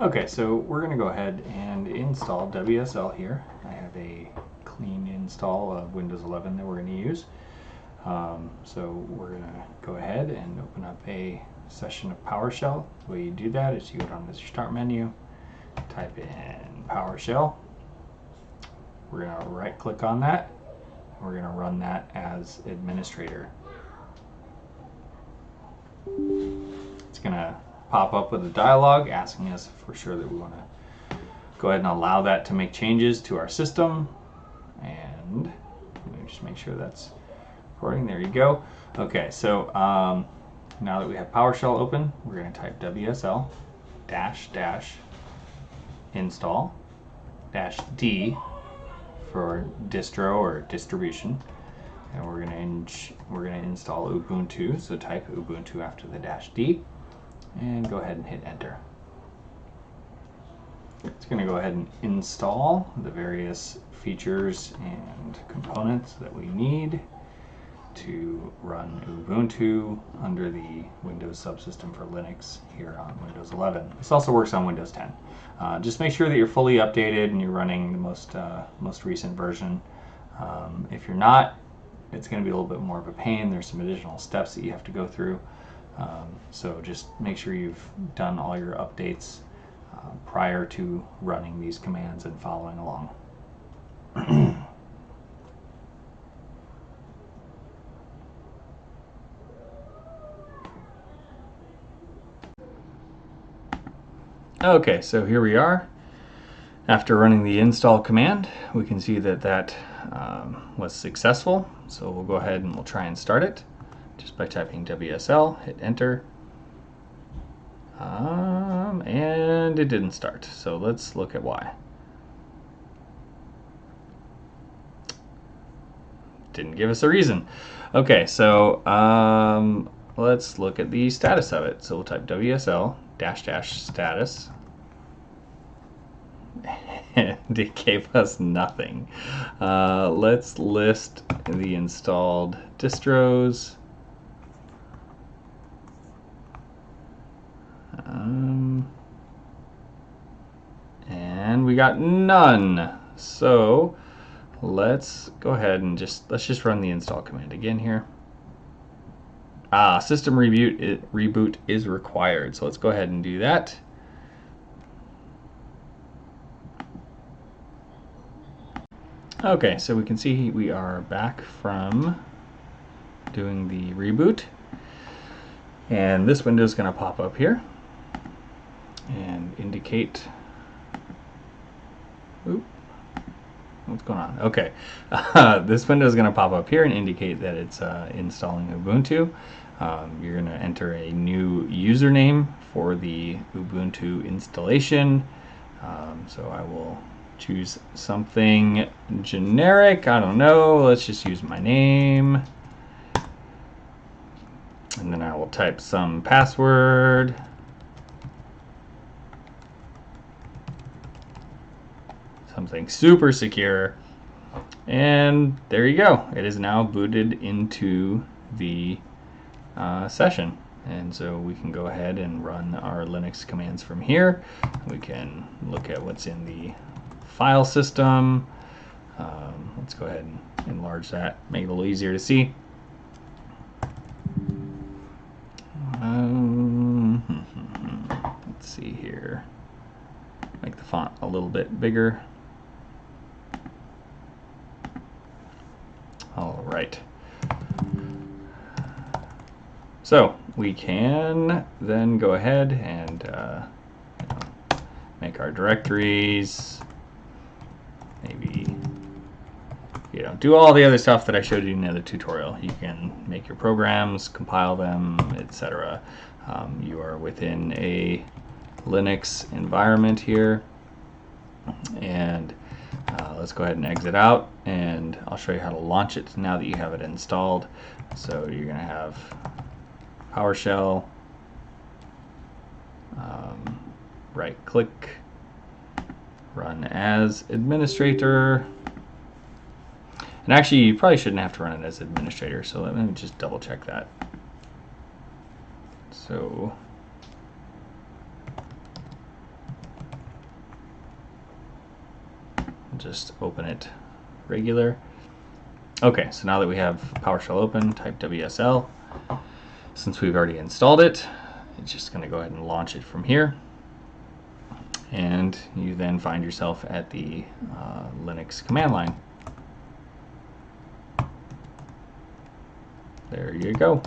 Okay, so we're going to go ahead and install WSL here. I have a clean install of Windows 11 that we're going to use. So we're going to go ahead and open up a session of PowerShell. The way you do that is you go down to the Start menu, type in PowerShell. We're going to right click on that. And we're going to run that as administrator. It's going to pop up with a dialog asking us if we're sure that we want to go ahead and allow that to make changes to our system. And let me just make sure that's recording. There you go. Okay, so now that we have PowerShell open, we're going to type WSL install -D for distro or distribution, and we're going to install Ubuntu. So type Ubuntu after the -D, and go ahead and hit enter. It's going to go ahead and install the various features and components that we need to run Ubuntu under the Windows subsystem for Linux here on Windows 11. This also works on Windows 10. Just make sure that you're fully updated and you're running the most recent version. If you're not, it's going to be a little bit more of a pain. There's some additional steps that you have to go through. So just make sure you've done all your updates prior to running these commands and following along. Okay, so here we are. After running the install command, we can see that that was successful. So we'll go ahead and we'll try and start it just by typing WSL, hit enter. And it didn't start. So let's look at why. Didn't give us a reason. Okay, so let's look at the status of it. So we'll type WSL --status. And it gave us nothing. Let's list the installed distros. And we got none. So let's go ahead and let's just run the install command again here. System reboot is required. So let's go ahead and do that. Okay, so we can see we are back from doing the reboot. And this window is going to pop up here and indicate, what's going on? Okay, this window is going to pop up here and indicate that it's installing Ubuntu. You're going to enter a new username for the Ubuntu installation. So I will choose something generic. I don't know. Let's just use my name. And then I will type some password. Something super secure. And there you go. It is now booted into the session. And so we can go ahead and run our Linux commands from here. We can look at what's in the file system. Let's go ahead and enlarge that, make it a little easier to see. Let's see here. Make the font a little bit bigger. All right. So we can then go ahead and make our directories. Maybe do all the other stuff that I showed you in the other tutorial. You can make your programs, compile them, etc. You are within a Linux environment here, and let's go ahead and exit out, and I'll show you how to launch it now that you have it installed. So you're going to have PowerShell, right click, run as administrator. And actually, you probably shouldn't have to run it as administrator, so let me just double check that. So just open it regular. Okay, so now that we have PowerShell open, type WSL. Since we've already installed it, it's just going to go ahead and launch it from here. And you then find yourself at the Linux command line. There you go.